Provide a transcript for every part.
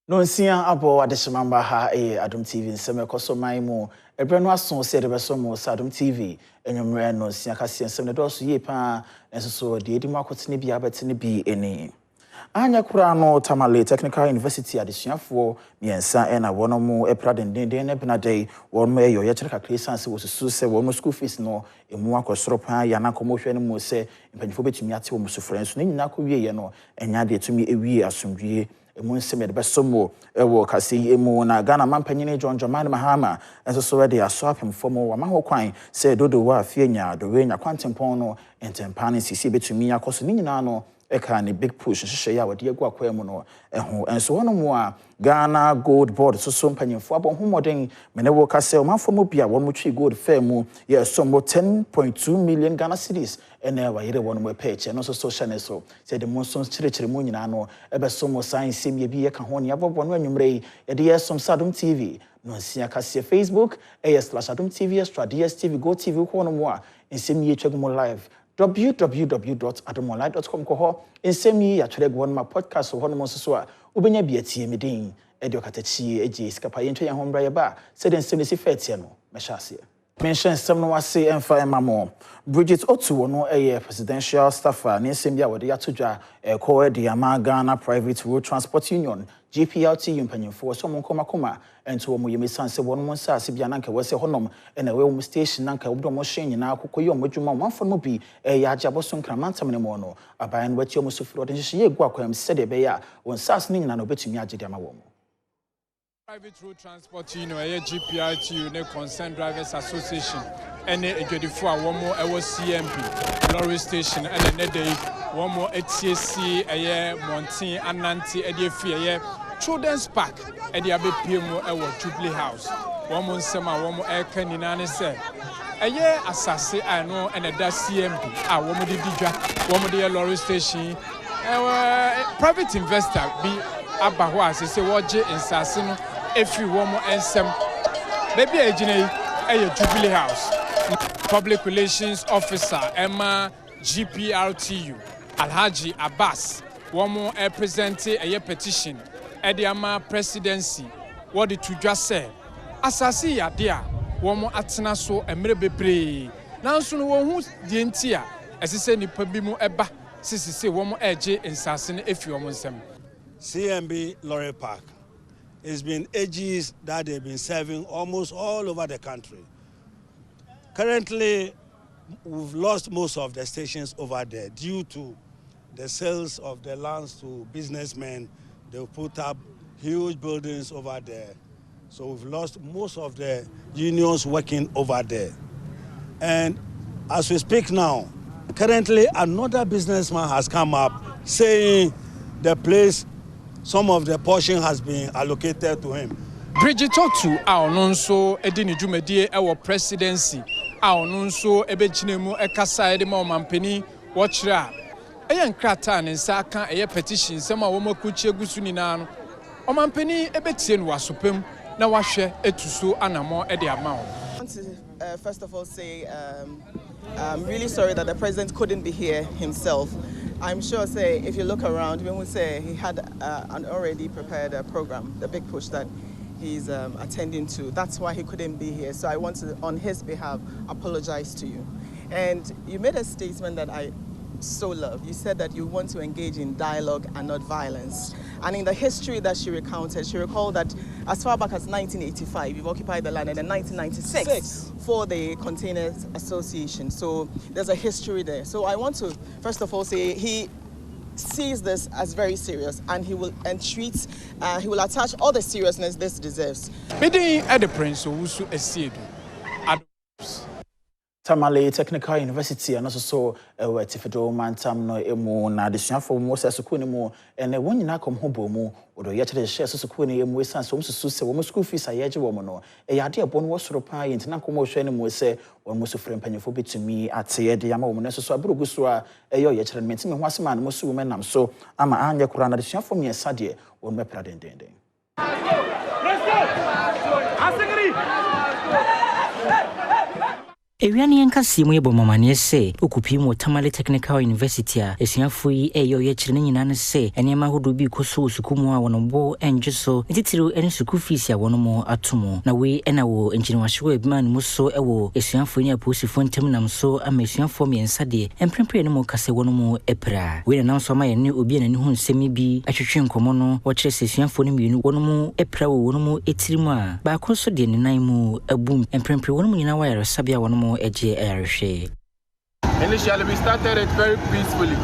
No nsia abo adeshimamba ha Adom TV nseme koso maimu ebre no aso se de beso mo Adom TV enwumre no nsia kase nseme do so ye pa enso de edi mu akotene bia betene bi eni anya kura no Tamale Technical University adesuafo miensa na wono mu epradenden na benadai wono eyo ye kire kakre sanse wo susu se wono school fees no emu akosoro pa ya na komohwe no mu se mpanyifo betumi ate wo musufre nso ne nyina ko wie ye no enya de tumi ewie asomdwie emu nseme de besomo ewo kase emu na Ghana mampanyine John Dramani Mahama enso so we de aso apemfomo wa maho kwan se dodo wa afienya do we nya kwantempon no entempane sisi betumi akoso ne nyina no eka ne big push hwehwe ya wode egu akwam no eho enso wono mu a Ghana Gold Board so mpanyimfo abonhomoden mene wo kase o manfomo bia won mutwi gold fair mu ye so mo 10.2 million Ghana cedis ene wa yire won mo page no so channel so say the monson chire mu nyina no ebe so mo science me bi ye ka ho ne abobo no anwumre ye de yesom Adom TV no nsia kase Facebook /Adom TV /DSTV Go TV ko no mo a nsem ye twagmo live www.AdomOnline.com ko nsemi ya twere gwo ma podcast ho no so a ubenya biatie medin edi okatachi eji skapa yentwe yan hombra ye ba se den nsemi si fetie no mehase mention some no wase emfa emamo Bridget Otu no presidential staffer ne nsem bia wode yatodwa ko de ama Ghana Private Road Transport Union GPRT mpanyimfo so monkomakoma ento wo yemi sanse wono monsa ase bia nanka wose honom ena we station nanka wobdo mo hwe nyina akokoyi omodwuma manfo no bi ya ajaboso nkramantam ne mo no aban wati omosofiro ode hye ye gu akwam sede be ya won sas ne nyina no betumi agede ama wo mo Private Road Transport Union GPRT ne Concerned Drivers Association ene edwedifo a womo ewo CMP Lorry station ene ne dey womo TaTU Montin Ananti edefie Children's Park edi abepie mu ewo Jubilee House womo nsema womo eka nyina ne se asase ano ene da CMP a womo de didwa womo de Lorry station private investor bi aba ho asese woje nsase no efi womo ensem baby ejine Jubilee House Public Relations Officer Emma GPRTU Alhaji Abbas womo present petition Ediama presidency what the tudwa say asasi yade a womo atena so emre bebre nanso no wo hu die ntia esese nipa bi mu eba sisise womo eje nsase no efi womo nsem CMB Lorry Park. It's been ages that they've been serving almost all over the country. Currently, we've lost most of the stations over there due to the sales of the lands to businessmen. They've put up huge buildings over there. So we've lost most of the unions working over there. And as we speak now, currently another businessman has come up saying the place, some of the portion has been allocated to him. Bridget Otu a ono nso edi ne dwumadie ewo presidency a ono nso ebegyinemu ekasa de ma omampani wo kire a nkrata ne nsa aka petition sem a wo makuchi egusu nyina no omampani ebetie no wasopem na wahwe etuso anamo de ama ho. I want to first of all say I'm really sorry that the president couldn't be here himself. I'm sure, say, if you look around, we will say he had an already prepared program, the big push that he's attending to. That's why he couldn't be here. So I want to, on his behalf, apologize to you. And you made a statement that I so love. You said that you want to engage in dialogue and not violence. And in the history that she recounted, she recalled that as far back as 1985, you've occupied the land, and in 1996 for the Containers Association. So there's a history there. So I want to, first of all, say he sees this as very serious, and he will attach all the seriousness this deserves. Bidding at the Prince Owusu Esiedu. Tamale Technical University and also so Tifedo Mantam no emu na adesuafo mo se sukuni mu ene won nyina kom hobo mu odo ye kire share sukuni emu esan so mususu se wo school fees ayeje wo mo no e yade abo no wo soro pa yentina kom wo hwe ne mu se wo mo sufre mpanyefo betumi ateye de ama wo no so abrogu so a eyo ye kire menti me ho asema na mo su menam so ama anye kura na adesuafo me esa de wo me pra den. Ewiani yankasi mu yebo mamane se okupi mu Tamale Technical University a esuafo yi eyo ye kyerene nyina ne se enema hodo bi koso sukumu a wonombo enjeso titiro ene suku fees a wonomo atomo na we ena wo enjinwahwe ebiman mu so ewo esuafo ni aposifo ntem nam so amesuafo miensa de emprempre ne mu kase wonomo epra we na nso ma ye ne obi na ne hu nsemi bi atwetwe nkomo no wo kyere esuafo ne mienu wonomo epra wo wonomo etirimu a ba koso de ne nan mu abum emprempre wonomo nyina wa yare sabia wonomo Initially, we started it very peacefully.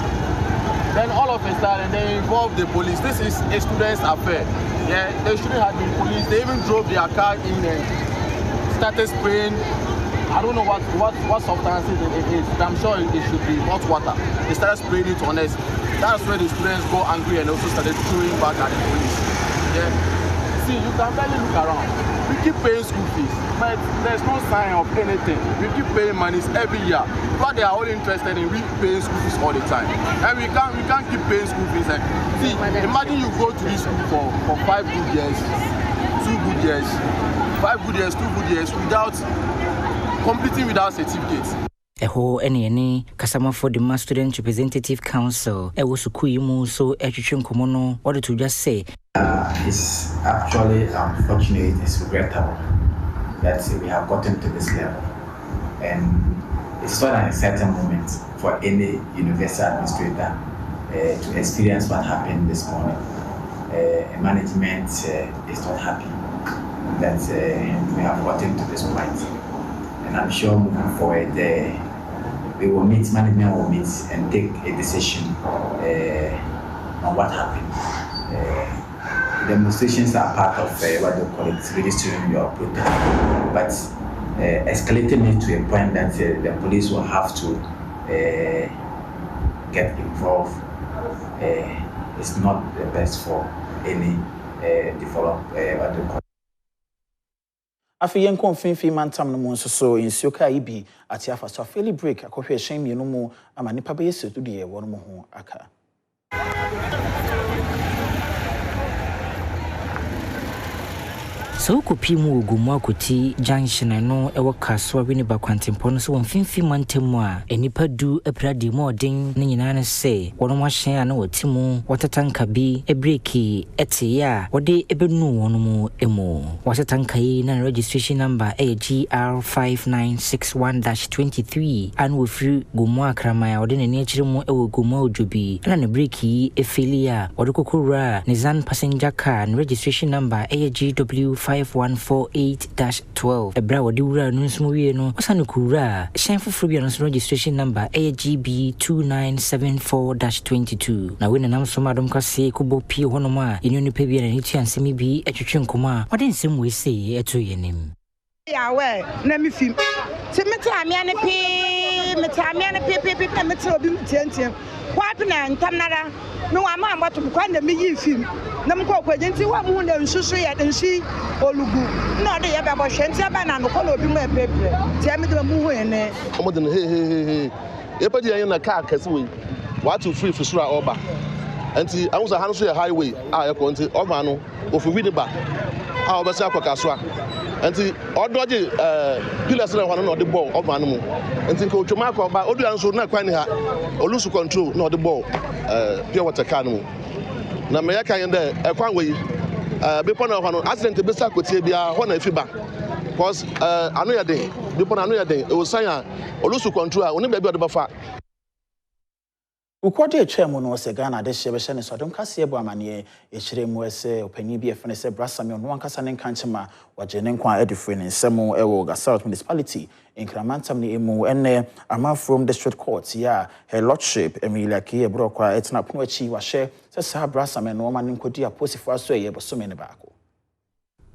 Then all of a sudden, they involved the police. This is a student's affair. Yeah, they shouldn't have been police. They even drove their car in and started spraying. I don't know what substances it is. I'm sure it should be hot water. They started spraying it on us. That's where the students go angry and also started throwing back at the police. Yeah. See, you can barely look around. We keep paying school fees, but there's no sign of anything. We keep paying monies every year. But they are all interested in we paying school fees all the time. And we can't keep paying school fees. See, imagine you go to this school for 5 good years, 2 good years, 5 good years, 2 good years without completing without certificates. Eho ene kasama for the Student Representative Council sukuimu so nkomo no what to just say it's actually unfortunate, it's regrettable that we have gotten to this level, and it's not an exciting moment for any university administrator to experience what happened this morning. Management is not happy that we have gotten to this point, and I'm sure moving forward we will meet, management will meet and take a decision on what happened. Demonstrations are part of what they call it, registering your protest, but escalating it to a point that the police will have to get involved is not the best for any developed what they call it. Afi yen konfinfi mantam no mo so insuo ka ibi ati afa so afeli break akohwe hyen mienu mu ama nipa be yesetu de wo no mo ho aka. So kupimu ugumu akuti junction no ewo kaswa wini ba kwantempo no so wonfinfi mantemu a enipa du epradi mo odin ne nyina ne se wono mo hyen a na watimu watatanka bi ebreki etia wode ebenu wono mo emu watatanka yi na registration number GR5961-23 and we free gumu akrama ya wode ne akire mu ewo gumu ojobi na ne breki efilia wode kokura Nissan passenger car and registration number GW 5148-12 ebra wadi wura no nsumo wie no osane kura hyen foforo bia no registration number AGB 2974-22 na we nanam so madom kase kubo pie honom a enu nipa bia na nitu ansemi bi atwetwe nkoma wade nsem we sei eto yenim ya we na mi fim ti metamia ne pe meta obi mtiantiam kwapi na ntamnara no wa ma mbato kwa na mi yi fim na mko kwagenti wa mu na nsusu ya denshi olugu na de ya babo hwenti aba na no ko na obi mu epepe ti ami de mu hu ene omode no he epadi yan na car kase we what to free fisura oba anti anwo ha no so ya highway a ya ko nti oba no ofu widiba a obesa akokaso a anti odoje pillars na hwano na ode ball oba no mu anti nka otwoma akoba odu anso na kwan ha olusu control na ode ball pure water car no na me yakan de ekwan we bepo na hwano accident be sa kotie bia ho na afiba because anu ya den bepo na anu ya den e wo san a olusu control a oni ba bi ode ba fa ukwade etwemu no se Ghana de hyebehye ne sodom kase ebu amane ekyire mu ese opani bi efene se brasame no ankasa ne nkanchema waje ne nkwa edifre ne nsemu ewo ga South Municipality inkramantam ne emu ene ama from district court ya her lordship Emilia Ki ebrokwa etna pono achi wahye se sa brasame no ma ne nkodi aposifo aso eye bosome ne baako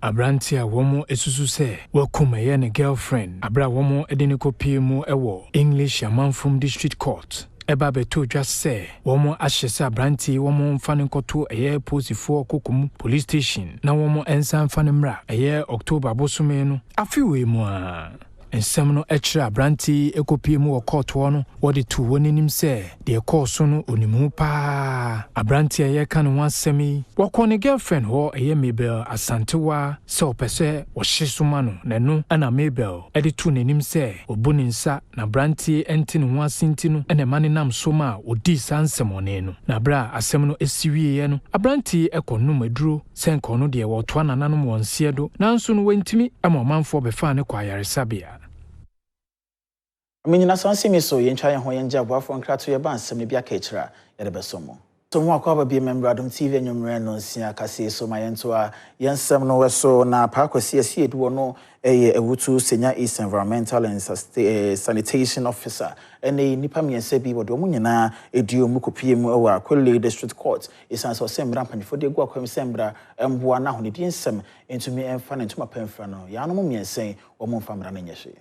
Abrantia womo esusu se wakumeye ne girlfriend abra womo edene kopie mu ewo English Amanfum District Court eba beto just say womo ahyesa branti womo mfa ne nkoto eye posifo kokum police station na womo ensa mfa ne mra eye October bosome no afiwe mu a ensem no ekra abranti ekopie mu court wo no wode to wonenim se de course no onimu pa abranti ye ka no asemi wokɔ ne girlfriend ho eye Mabel Asantewa se opese wo hye no na no ana Mabel ede to nenim se obuni nsa na branti enti no asinti no ene mane nam so ma odi sansemone no na bra asem no esiwie no abranti ekonum aduro senko no de wo to anananom wonse do nanso no wentimi ama manfo befa ne kwa yaresabia Aminina sansimi so yentwa ye ho yenja boafo nkrato ye ba nsem ne bia ka ekira ye de besomo so ho akwa ba member Adom TV enwumre no nsia kase so ma yento a yensem no weso na pa kwasi edu no ewutu senior East Environmental and Sanitation Officer ene nipa miense bi wodo mu nyina edu mu kopie mu ewa Kwele District Court isan so sembra mpanifo de gu akwam sembra emboa na honedi nsem entumi emfa na ntuma pamfra no ya no mu miense wo mu famra na nyehwe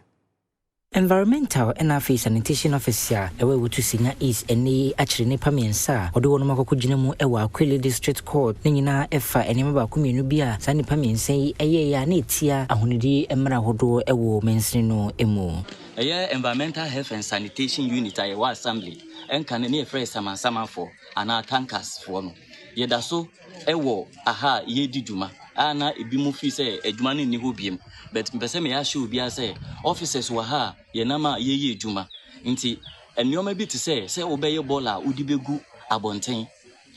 Environmental and Sanitation Officer ewe wutu senior East ene achire ne pamiensa odo wono makokugina mu ewa Kwele District Court ne nyina efa ene maba kumienu bia sa ne pamiensa eye ya na etia ahonedi emra hodo ewo mensini no emu Environmental Health and Sanitation Unit ayewa assembly enka ne efre sama for ana tankers for no yeda so ewo aha yedi djuma ana ebi mu fi se adwuma ne ni ho biem but mpese me ya show bia se officers wa ha ye nama ye adwuma nti enioma bi te se obeye bola udi begu abonten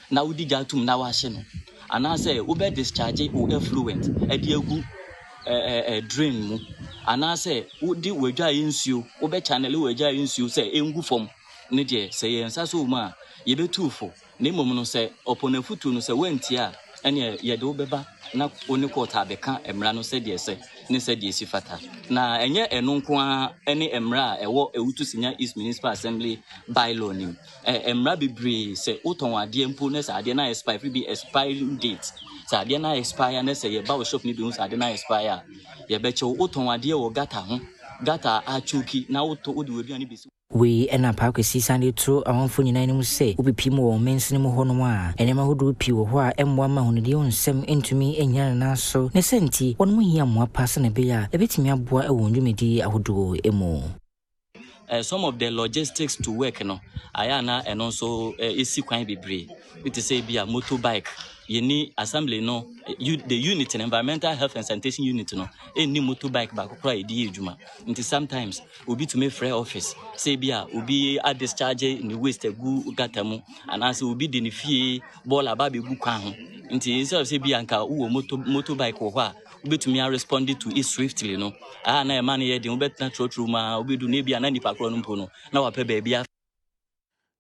na udi gatum na wa hye no ana se obe discharge o effluent edi egu drain mu ana se udi wadwa yensuo obe channel wadwa yensuo se engu fom ne de se yensa so ma ye betufo ne mom no se oponafutu no se wentia ene ye de obeba na oni kota beka emra no se de se ne se de sifata na enye eno nko a ene emra ewo ewutu sinya East Municipal Assembly bylaw ni emra bibri se uton ade mpo ne se ade na expire bi expiring date se ade na expire ne se ye ba shop ni bi se ade na expire ye beche uton ade wo gata achuki na uto odi weduani bi we ena pa kwesi sande tro awonfo nyina nim se obipi mu wo mensene mu hono a enema hodo pi wo ho a emmoa ma honodi onsem entumi enya na so ne senti wonmo hia moa pass na be ya ebetimi aboa ewo ndwumedi ahodo emu some of the logistics to work no ayana and also isi kwan bebre it say be a motorbike yeni assembly no the unit in environmental health and sanitation unit no any motorbike ba kokra edi edwuma nti sometimes obi to me free office say be a obi a discharge ni waste gu gatamu and as obi de ni fie ball aba be gu kwan ho nti say be anka wo motorbike wo ho ubetumi a respond to it swiftly no na e man ye de ubetna trotru ma ubedu na bia na nipa kro no mpo no na wape ba bia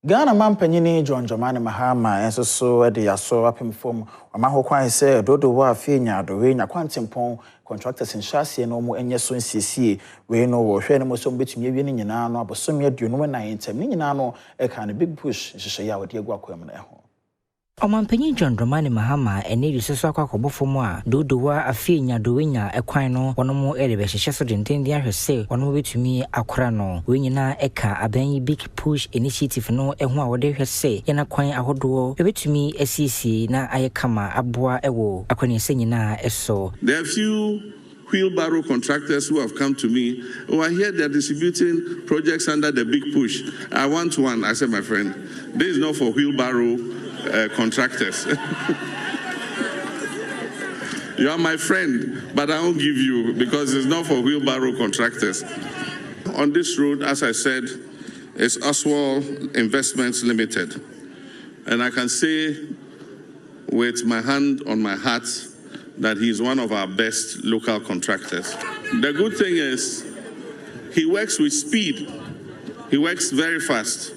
Ghana mampanyini John Jomani Mahama enso so de yaso apemfom amahokwan se dodo wa afenya dowe nya kwantempon contractors nhyase no mu enye so nsiesie we no wo hwe ne mo so betumi awie ne nyina no abosom aduonu na yentem ne nyina no e ka ne big push hyehye ya wode agu akwam na ho Omampanyin John Dramani Mahama ene riseso akwakobofomo a dodowa afenya dowenya ekwan no wonomo erebe hyehye so dendende ahwese wonomo betumi akora no wenyina eka aban big push initiative no eho a wode hwese yana kwan ahodo ebetumi asisi na ayekama aboa ewo akwanese nyina eso. There are few wheelbarrow contractors who have come to me. Oh, I hear they're distributing projects under the big push. I want one. I said, my friend, this is not for wheelbarrow contractors. You are my friend, but I won't give you because it's not for wheelbarrow contractors. On this road, as I said, is Oswald Investments Limited. And I can say with my hand on my heart that he's one of our best local contractors. The good thing is he works with speed. He works very fast,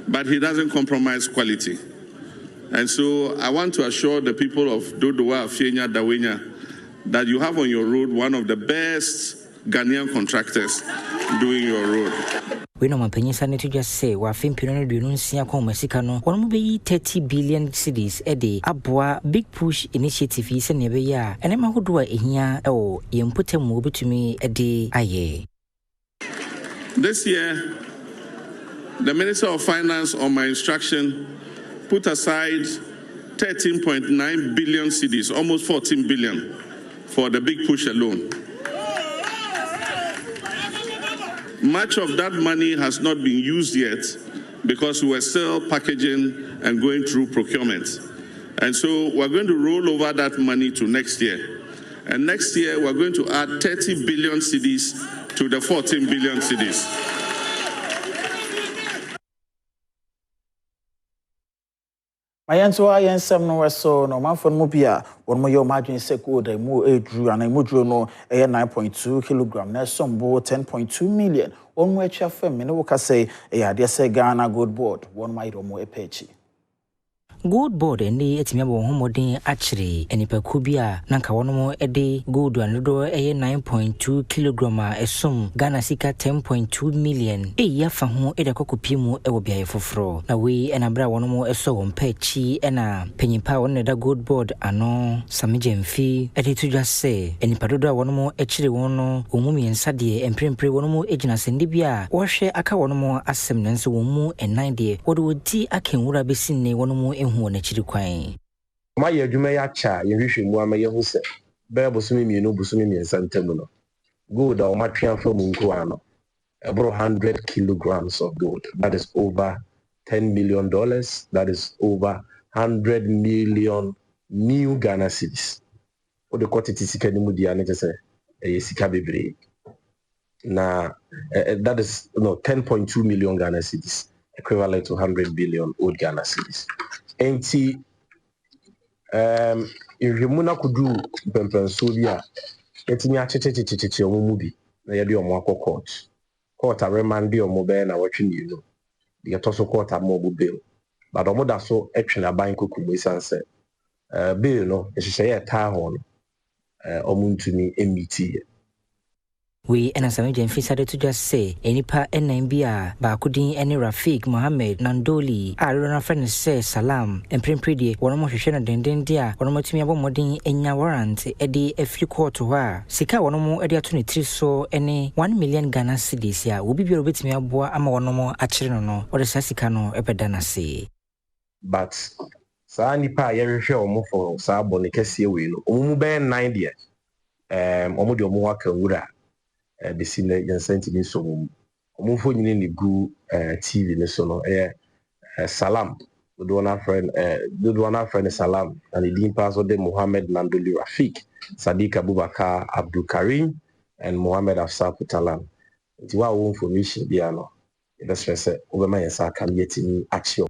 but he doesn't compromise quality. And so I want to assure the people of Dodowa, Fienya, Dawenya that you have on your road one of the best Ghanaian contractors doing your road. We no mampanyin sanity just say wa fimpino no duonu nsia kwa masika no wono be 30 billion cedis ede aboa big push initiative yi se ne be ya ene ma hodo a ehia ewo yempotemu obetumi ede aye. This year the Minister of Finance on my instruction put aside 13.9 billion cedis, almost 14 billion for the big push alone. Much of that money has not been used yet because we were still packaging and going through procurement. And so we're going to roll over that money to next year. And next year, we're going to add 30 billion cedis to the 14 billion cedis. Mayanto ayensem no weso no manfo no bia won mo ye o madwen se ko da mu edru ana modru no 9.2 kg na sombo 10.2 million won mo atwa fam ne wo ka say ade se Ghana Gold Board won mo ayro mo epechi Gold Board eni etimi abo homodin achire enipaku bia nanka wono ede gold anodo 9.2 kg esom Ghana sika 10.2 million ya fa ho ede kokopie mu ewo bia foforo na we enabra wono eso wonpachi ena penyimpa wono da Gold Board ano samejemfi ede tudwa se enipadodo wono achire wono omumiensa de emprempre wono ejina sende bia wo hwe aka wono asem nanso womu enan de wodo di akenwura besinne wono wona chiri kwan ma ye adwuma ya cha ye hwehwe mu ama ye hu se be bosumi mienu bosumi miensa ntamu no gold o ma twa fa mu nko ano about 100 kilograms of gold that is over $10 million, that is over 100 million new Ghana cedis o de quantity sika ni mu dia ne se sika bebre na that is 10.2 million Ghana cedis equivalent to 100 billion old Ghana cedis. Enti iremuna kudu pempenso bia etimi achechechecheche omumu bi na ye de omo akọ court remand de omo be na watwe ni no de toso court amobu bail but omo da so etwe ban kokumu isanse bail no ehye ye ta ho no omo ntumi emiti we ena sameje mfisade to just say enipa NNBA ba kudin eni Rafik Mohammed Nandoli arona friend say salam emprempredie wono mo hwehwe na denden dia wono matumi abomodin enya warrant edi afri court ho a sika wono mo edi ato ne tri so eni 1 million Ghana cedis ya obi bi obetumi aboa ama wono mo akire no ode sika no ebeda na se but sa nipa ye hwehwe omo for sa abone kese we no omo be 9 dia omo de omo waka wura the senior Yansenti so omufo nyine ni gu TV ne so no salam do one friend salam and the pass of the Mohammed Nandoli Rafik Sadiq Abubakar Abdul Karim and Mohammed Afsar Putalan nti wa wo information bia no e be stress obema yesa kan yetini action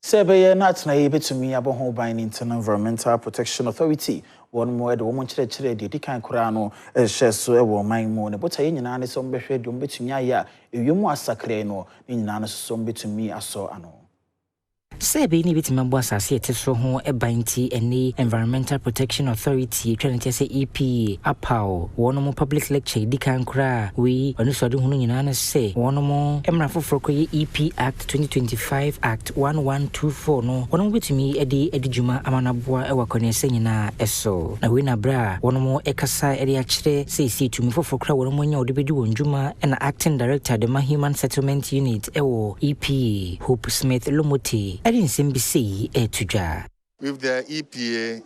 Sebeye natna yebetumi aboho ban Internal Environmental Protection Authority won mo de wo mo chire de dikan kura no hye so e wo man mu ne bota nyina ne so mbehwe de mbetumi aya ewemu asakre no nyina ne so mbetumi aso ano Sebe ni bitima bo asase eteso ho ebanti eni Environmental Protection Authority twenty say EP apao wono mo public lecture dikan kura we onu so de hunu nyina na se wono mo emra foforo koye EP Act 2025 Act 1124 no wono bitimi edi juma amanaboa ewa konese nyina eso na we na bra wono mo ekasa eri akire se si tumi foforo kura wono mo nya odebedi wonjuma na acting director the Human Settlement Unit ewo EP Hope Smith Lomoti With the EPA,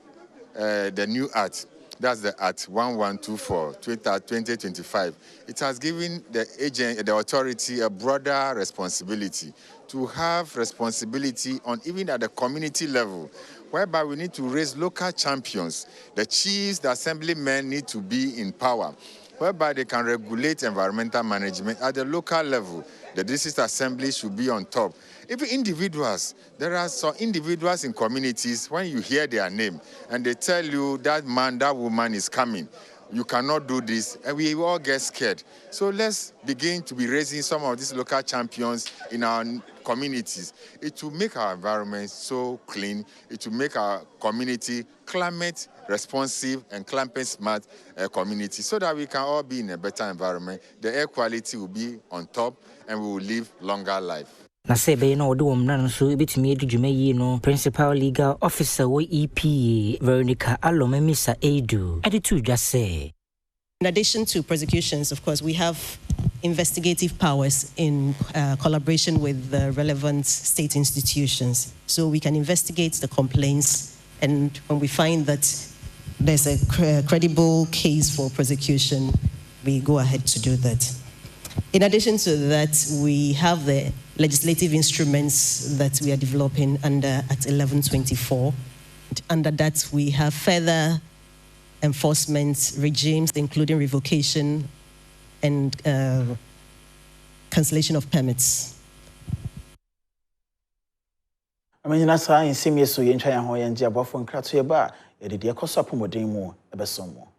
the new act, that's the Act 1124, 2025, it has given the authority a broader responsibility to have responsibility on even at the community level, whereby we need to raise local champions. The chiefs, the assemblymen need to be in power, whereby they can regulate environmental management at the local level. The district assembly should be on top. Even individuals, there are some individuals in communities, when you hear their name and they tell you that man, that woman is coming, you cannot do this, and we all get scared. So let's begin to be raising some of these local champions in our communities. It will make our environment so clean. It will make our community climate responsive and climate smart community, so that we can all be in a better environment. The air quality will be on top and we will live longer life. Na sebe no do omna so ebetumi edujuma yi no principal legal officer wo EPA Veronica Alomemisa Edu editu just say in addition to prosecutions, of course, we have investigative powers in collaboration with the relevant state institutions, so we can investigate the complaints, and when we find that there's a credible case for prosecution, we go ahead to do that. In addition to that, we have the legislative instruments that we are developing under Act 1124. Under that, we have further enforcement regimes, including revocation and cancellation of permits. I mean, that's how in similar so you try and hold and jab off on Kratio bar, a dear Cosapomodemo, a besomo.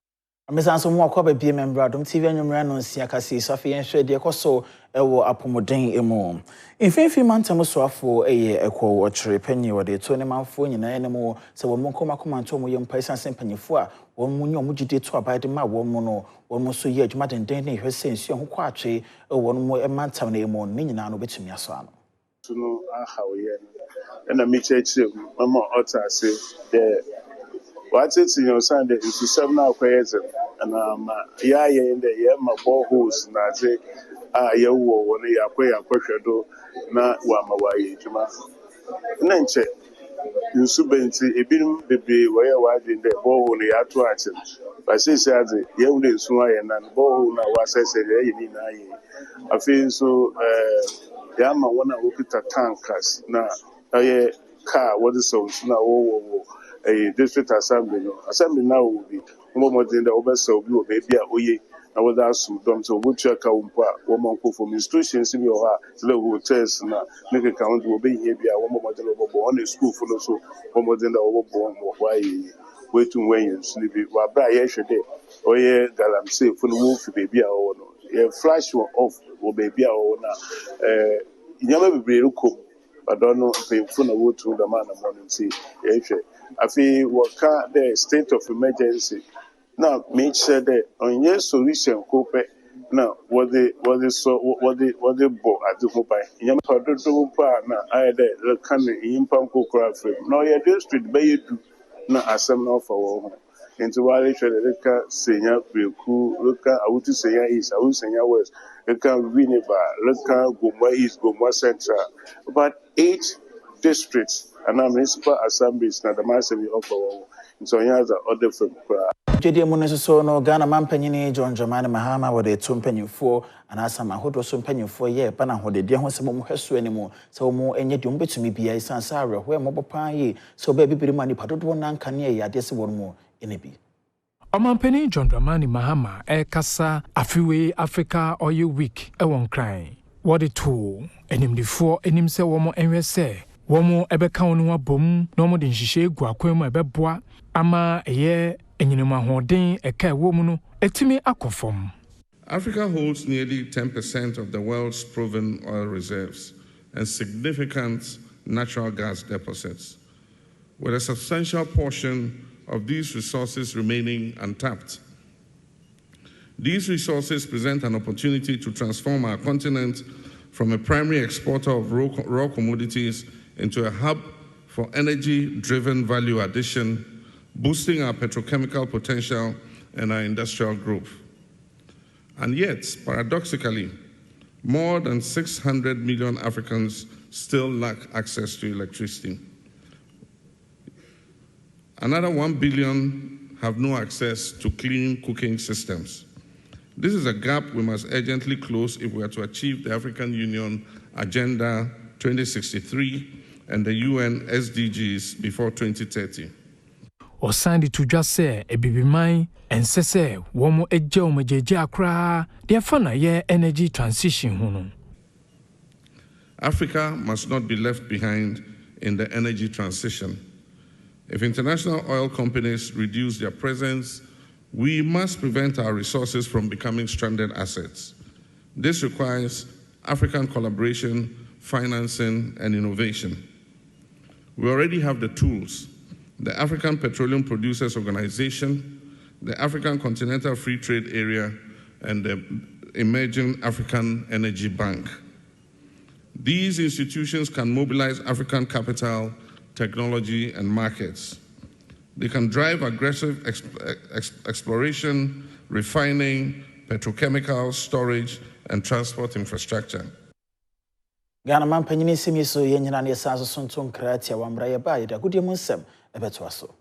I miss answer more cover be a member of TV and ran on Siakasi, Sophie and Shed, dear Coso, a war upomoding emo. In 50 months, I must for a year, a quo or penny or the 20 month phone in animal, so when Moncoma command to me, young Paisan Sempany for one moon, you did to abide in my woman, one more so yet, Madden Danny, her sense, young quatry, or one more a man town name on meaning an obit to me as well. To know how we and a meet Mamma Otter say, what's it in your Sunday is 7 hours and yeah, in the year, my boreholes, and I say, you when you are quay a pressure do not one away, Juma. Nanche, you subenti, a bit be where I did the borehole, the actual. But she says, you didn't sway and borehole now was I said, I feel so. Yama wana wukita tankers na aye car what is so na a district assembly now will be more than the oversaw blue baby oye na wada su dom so go check umpa woman ko for institutions in your hotels na make account will be here be a woman model on a school for so more than the overborn why waiting when you sleep wa bra yesterday oye galam say for the wolf baby a flash off will baby na Yama be look, but don't know pay phone away to the man of morning see. I feel what the state of emergency. Now make sure that on your solution cope now what they bought at the mobile. Yama do now I had a can in Pamco craft. Now your district bay do not as some of our into Wally Shadeka, Senya, Bilku, Luka, I would say East, I would say West, Luka, Winneba, Luka, Goma East, Goma Central. About 8 districts and our municipal assemblies, not the massive offer. So, yeah, the other from Jedi Muneso no Ghana Mampany, John Jamani Mahama, where they tumpenny for, and as some who was tumpenny for ye, Panaho, the dear Hosamo Hesu anymore, so more and yet you bet to me be a Sansara, where mobile pie, so baby money, but don't want can ye, I guess one more in a bee. Omampeni John Dramani Mahama kasa afiwe Africa Oil Week won crying. What the two enim before enim se womo enwe se womo ebeka wonu abom no mo de nhihye gu akwam ebeboa ama eye enyinima hoden eka womu no etimi akofom. Africa holds nearly 10% of the world's proven oil reserves and significant natural gas deposits, with a substantial portion of these resources remaining untapped. These resources present an opportunity to transform our continent from a primary exporter of raw commodities into a hub for energy-driven value addition, boosting our petrochemical potential and our industrial growth. And yet, paradoxically, more than 600 million Africans still lack access to electricity. Another 1 billion have no access to clean cooking systems. This is a gap we must urgently close if we are to achieve the African Union Agenda 2063 and the UN SDGs before 2030. Osandi to just say a baby mine and say womo eje omejeje akra de fana ye energy transition hunu. Africa must not be left behind in the energy transition. If international oil companies reduce their presence, we must prevent our resources from becoming stranded assets. This requires African collaboration, financing, and innovation. We already have the tools: the African Petroleum Producers Organization, the African Continental Free Trade Area, and the Emerging African Energy Bank. These institutions can mobilize African capital, technology, and markets. They can drive aggressive exploration, refining, petrochemical, storage, and transport infrastructure. Ghana Mampany Simiso, Yenyan, and Yasazo Sonton Kratia, Wambraya Bay, the good Munsem, a better so.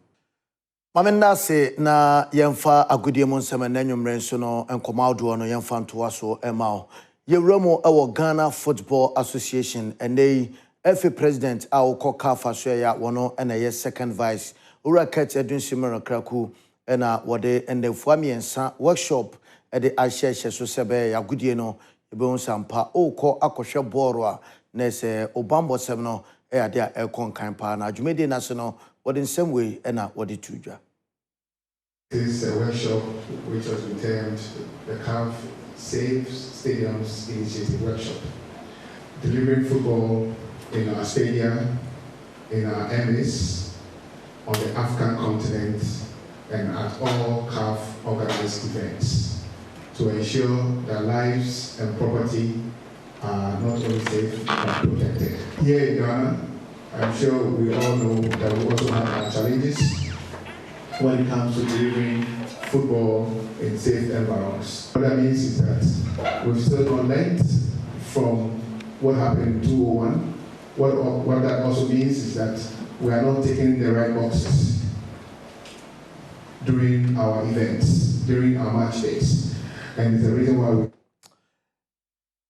Mamenda se na yemfa agudie mu nsɛm na nwumre nso no enkomaudo no yemfa ntoa so emao yewramo ewo Ghana Football Association enei efe president a ukoka faso ya wono ena ye second vice ura ket edunsimero kraku ena wode ende fuamiensa workshop ede ahyehyɛ so sebe ya agudie no ebe unsampa ukọ akohwe boro a na se obambo sem no ade a ekonkan pa na adwumedi na se no wode nsɛm wei ena wode tudwa. This is a workshop which was termed the CAF Safe Stadiums Initiative Workshop, delivering football in our stadium, in our areas, on the African continent, and at all CAF organized events to ensure that lives and property are not only safe but protected. Here in Ghana, I'm sure we all know that we also have our challenges when it comes to delivering football in safe environments. What that means is that we've still not learned from what happened in 2001. What that also means is that we are not taking the right boxes during our events, during our match days. And it's the reason why we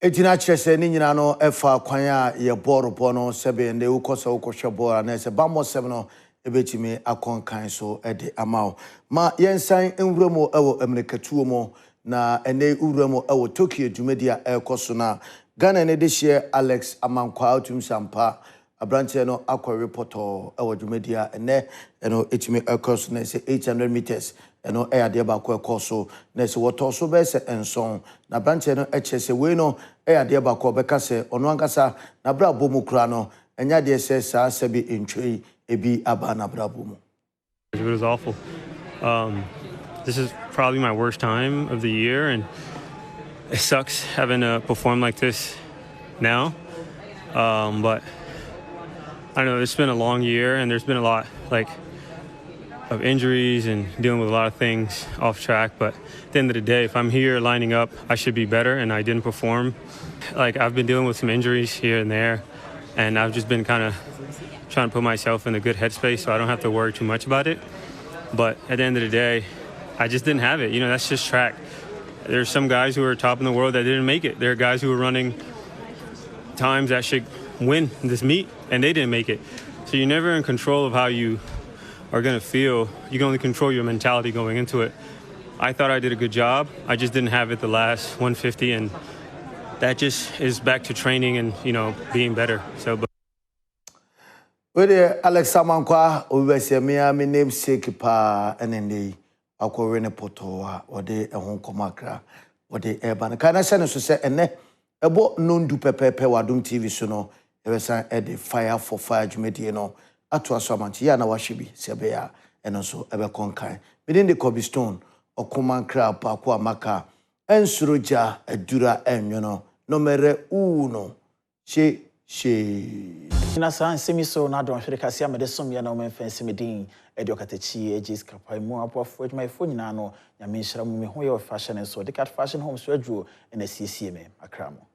Etina chese ni nyina no efa kwan a ye boro bono sebe ne ukosa ukoshe boro na se bamo sebe no ebetimi akonkan so ede amao ma yensan enwuremo ewo amerikatuo mo na ene uremo ewo Tokyo dumedia ekoso na Ghana ne de hye Alex Amankwa otum sampa abranche no akwa reporter ewo dumedia ene eno etimi ekoso na se 800 meters eno ade ba kwa ekoso na se woto so be se enson na branche no echese we no ade ba kwa beka se ono ankasa na bra bomu kura no enya de se sa sebi entwei ebi abana brabumu. It was awful. This is probably my worst time of the year, and it sucks having to perform like this now. But I know it's been a long year, and there's been a lot of injuries and dealing with a lot of things off track. But at the end of the day, if I'm here lining up, I should be better, and I didn't perform. I've been dealing with some injuries here and there, and I've just been kind of trying to put myself in a good headspace so I don't have to worry too much about it. But at the end of the day, I just didn't have it. You know, that's just track. There's some guys who are top in the world that didn't make it. There are guys who are running times that should win this meet, and they didn't make it. So you're never in control of how you are going to feel. You can only control your mentality going into it. I thought I did a good job. I just didn't have it the last 150, and that just is back to training and, you know, being better. So. Wede Alex Amankwa obese me namesake pa enende akwo ne poto a wode ehon komakra wode eba na kana se so se ene ebo nondu pepepe wadom TV so no ebesa ede fire for fire dwumedie no ato aso amanchi ya na wahwebi se be ya eno so ebe konkan within the cobblestone okomakra pa kwa maka ensuroja adura enwo no nomere uno she na san semiso na don hwere kase amede som ya na o menfansi medin ediokatachi ejis kapai mu apofo adwuma ifo nyina no nyame nhyira mu me ho ye fashion so de cat fashion home so adwo na siesie me akramo